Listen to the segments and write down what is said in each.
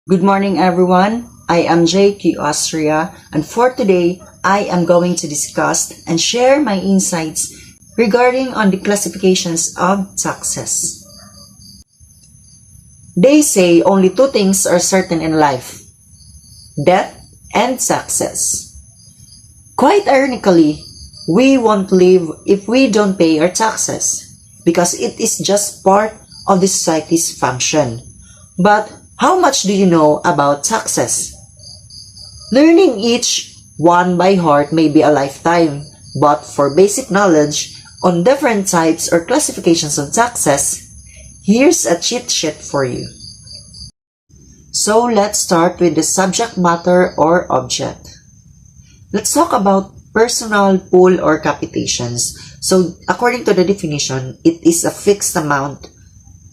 Good morning everyone, I am JQ Austria and for today I am going to discuss and share my insights regarding on the classifications of taxes. They say only two things are certain in life, death and taxes. Quite ironically, we won't live if we don't pay our taxes because it is just part of the society's function. But how much do you know about taxes? Learning each one by heart may be a lifetime, but for basic knowledge on different types or classifications of taxes, here's a cheat sheet for you. So let's start with the subject matter or object. Let's talk about personal pool or capitations. So according to the definition, it is a fixed amount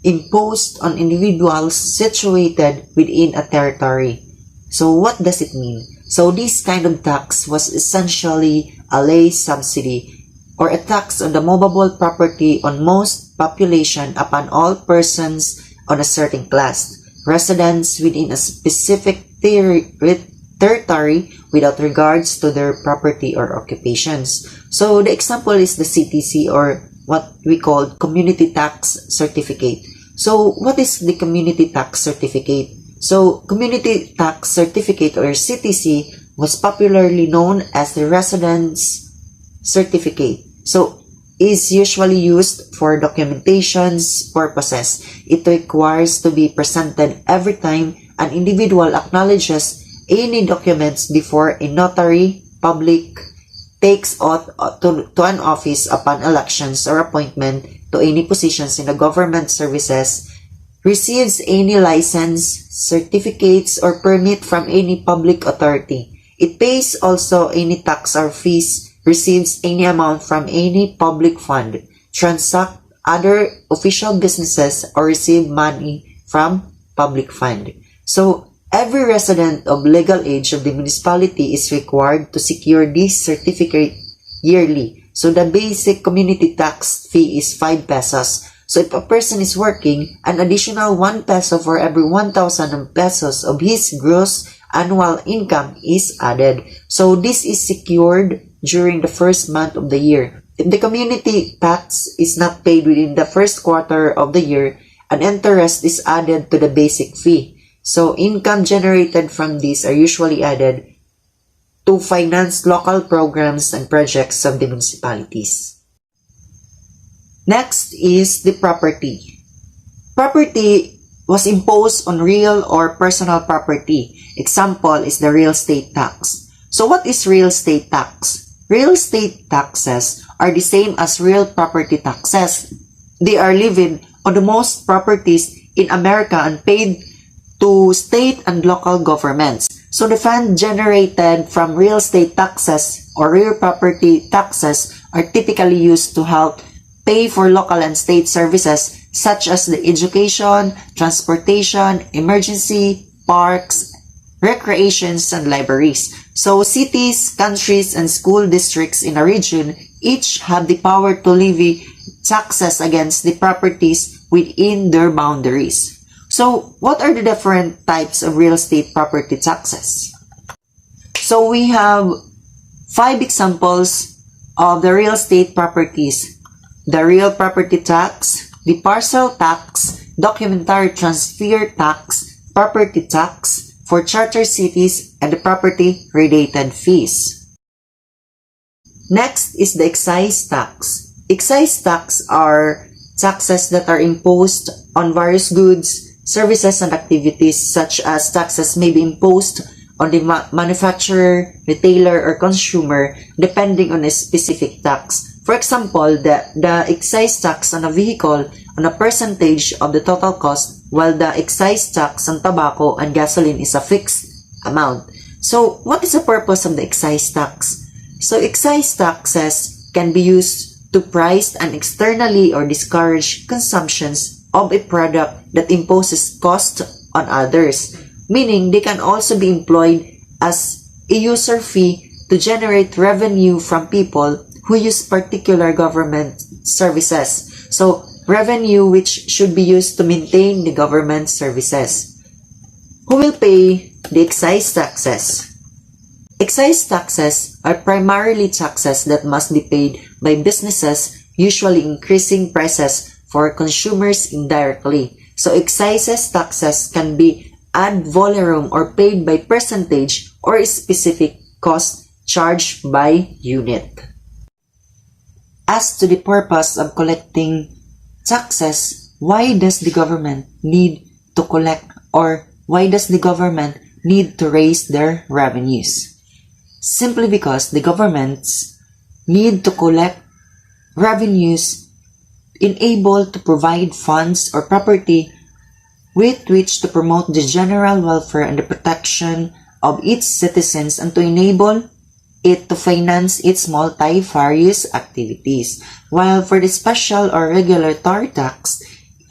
imposed on individuals situated within a territory. So what does it mean? So this kind of tax was essentially a lay subsidy or a tax on the movable property on most population upon all persons on a certain class, residents within a specific territory without regards to their property or occupations. So the example is the CTC or what we call Community Tax Certificate. So what is the Community Tax Certificate? So Community Tax Certificate or CTC was popularly known as the Residence Certificate. So is usually used for documentations purposes. It requires to be presented every time an individual acknowledges any documents before a notary public takes oath to an office upon elections or appointment to any positions in the government services, receives any license, certificates, or permit from any public authority. It pays also any tax or fees, receives any amount from any public fund, transact other official businesses, or receive money from public fund. So, every resident of legal age of the municipality is required to secure this certificate yearly. So the basic community tax fee is 5 pesos. So if a person is working, an additional 1 peso for every 1,000 pesos of his gross annual income is added. So this is secured during the first month of the year. If the community tax is not paid within the first quarter of the year, an interest is added to the basic fee. So income generated from these are usually added to finance local programs and projects of the municipalities. Next is the property. Property was imposed on real or personal property. Example is the real estate tax. So what is real estate tax? Real estate taxes are the same as real property taxes. They are levied on the most properties in America and paid to state and local governments. So the fund generated from real estate taxes or real property taxes are typically used to help pay for local and state services such as the education, transportation, emergency, parks, recreations, and libraries. So cities, countries, and school districts in a region each have the power to levy taxes against the properties within their boundaries. So, what are the different types of real estate property taxes? So, we have 5 examples of the real estate properties. The real property tax, the parcel tax, documentary transfer tax, property tax for charter cities, and the property-related fees. Next is the excise tax. Excise tax are taxes that are imposed on various goods, services, and activities such as taxes may be imposed on the manufacturer, retailer, or consumer depending on a specific tax. For example, the excise tax on a vehicle on a percentage of the total cost, while the excise tax on tobacco and gasoline is a fixed amount. So, what is the purpose of the excise tax? So, excise taxes can be used to price and externally or discourage consumptions of a product that imposes cost on others, meaning they can also be employed as a user fee to generate revenue from people who use particular government services. So, revenue which should be used to maintain the government services. Who will pay the excise taxes? Excise taxes are primarily taxes that must be paid by businesses, usually increasing prices for consumers indirectly. So excise taxes can be ad valorem or paid by percentage or specific cost charged by unit. As to the purpose of collecting taxes, why does the government need to collect, or why does the government need to raise their revenues? Simply because the governments need to collect revenues able to provide funds or property with which to promote the general welfare and the protection of its citizens and to enable it to finance its multifarious activities. While for the special or regulatory tax,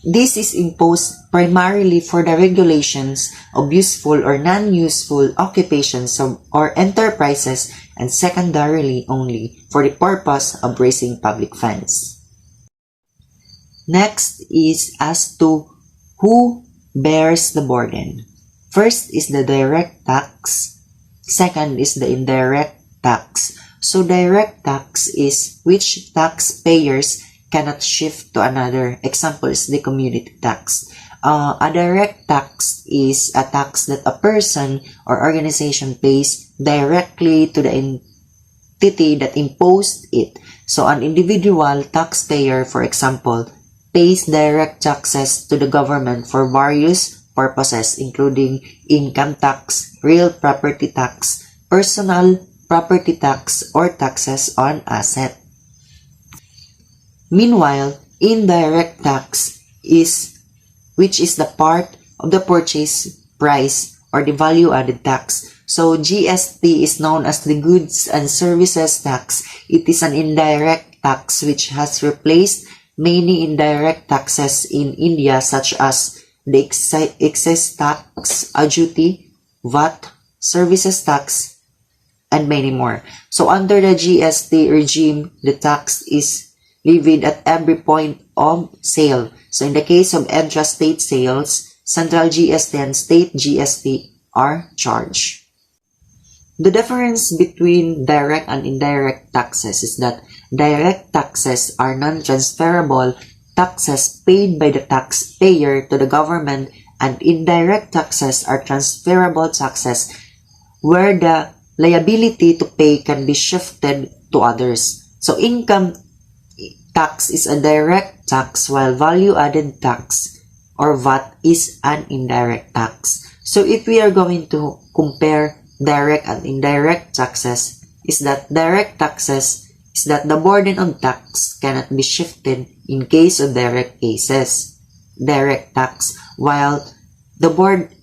this is imposed primarily for the regulations of useful or non-useful occupations or enterprises, and secondarily only for the purpose of raising public funds. Next is as to who bears the burden. First is the direct tax. Second is the indirect tax. So direct tax is which taxpayers cannot shift to another. Example is the community tax. A direct tax is a tax that a person or organization pays directly to the entity that imposed it. So an individual taxpayer, for example, pays direct taxes to the government for various purposes, including income tax, real property tax, personal property tax, or taxes on asset. Meanwhile, indirect tax is which is the part of the purchase price or the value-added tax. So GST is known as the Goods and Services Tax. It is an indirect tax which has replaced many indirect taxes in India, such as the excise tax, a duty, VAT, services tax, and many more. So under the GST regime, the tax is levied at every point of sale. So in the case of intrastate sales, central GST and state GST are charged. The difference between direct and indirect taxes is that direct taxes are non-transferable taxes paid by the taxpayer to the government, and indirect taxes are transferable taxes where the liability to pay can be shifted to others. So income tax is a direct tax, while value-added tax or VAT is an indirect tax. So if we are going to compare direct and indirect taxes, is that direct taxes is that the burden of tax cannot be shifted in case of direct tax, while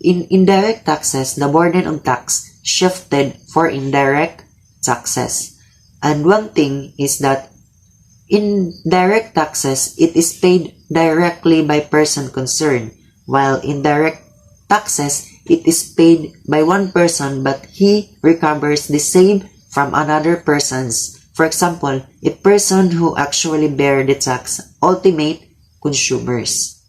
in indirect taxes, the burden of tax shifted for indirect taxes. And one thing is that in direct taxes, it is paid directly by person concerned, while indirect taxes, it is paid by one person but he recovers the same from another persons. For example, a person who actually bear the tax, ultimate consumers.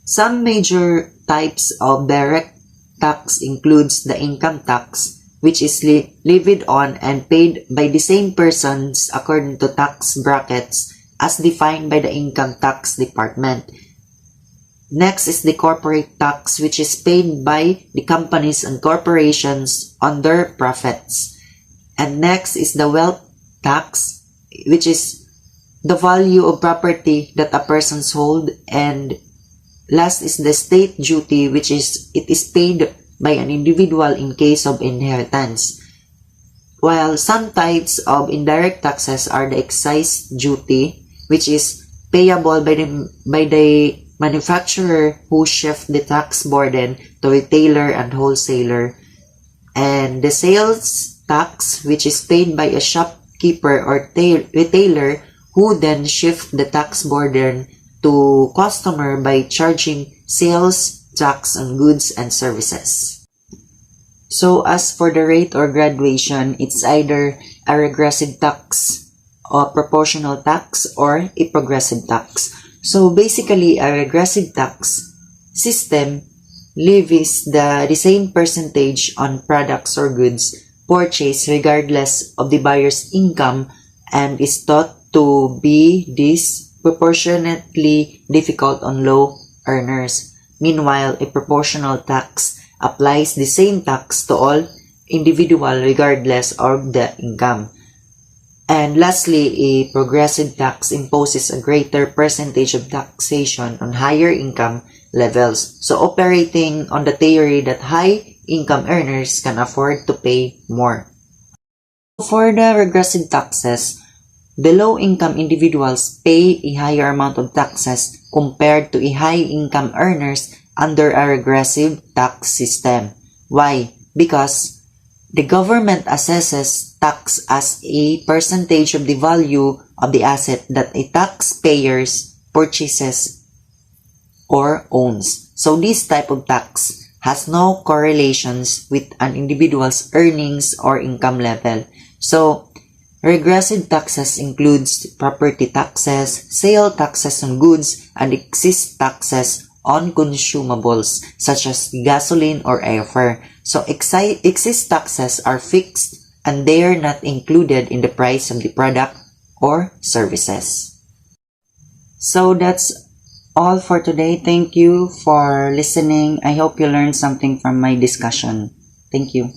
Some major types of direct tax includes the income tax, which is levied on and paid by the same persons according to tax brackets as defined by the Income Tax Department. Next is the corporate tax, which is paid by the companies and corporations on their profits. And next is the wealth tax, which is the value of property that a person holds. And last is the state duty, which is it is paid by an individual in case of inheritance. While some types of indirect taxes are the excise duty, which is payable by the manufacturer who shift the tax burden to retailer and wholesaler, and the sales tax, which is paid by a shopkeeper or retailer who then shift the tax burden to customer by charging sales tax on goods and services. So as for the rate or graduation, it's either a regressive tax, a proportional tax, or a progressive tax. So basically, a regressive tax system levies the same percentage on products or goods purchased regardless of the buyer's income and is thought to be disproportionately difficult on low earners. Meanwhile, a proportional tax applies the same tax to all individuals regardless of the income. And lastly, a progressive tax imposes a greater percentage of taxation on higher income levels. So operating on the theory that high income earners can afford to pay more. For the regressive taxes, the low-income individuals pay a higher amount of taxes compared to a high-income earners under a regressive tax system. Why? Because the government assesses tax as a percentage of the value of the asset that a taxpayer purchases or owns. So this type of tax has no correlations with an individual's earnings or income level. So regressive taxes includes property taxes, sale taxes on goods, and excise taxes on consumables such as gasoline or airfare. So excise taxes are fixed and they are not included in the price of the product or services. So that's all for today. Thank you for listening. I hope you learned something from my discussion. Thank you.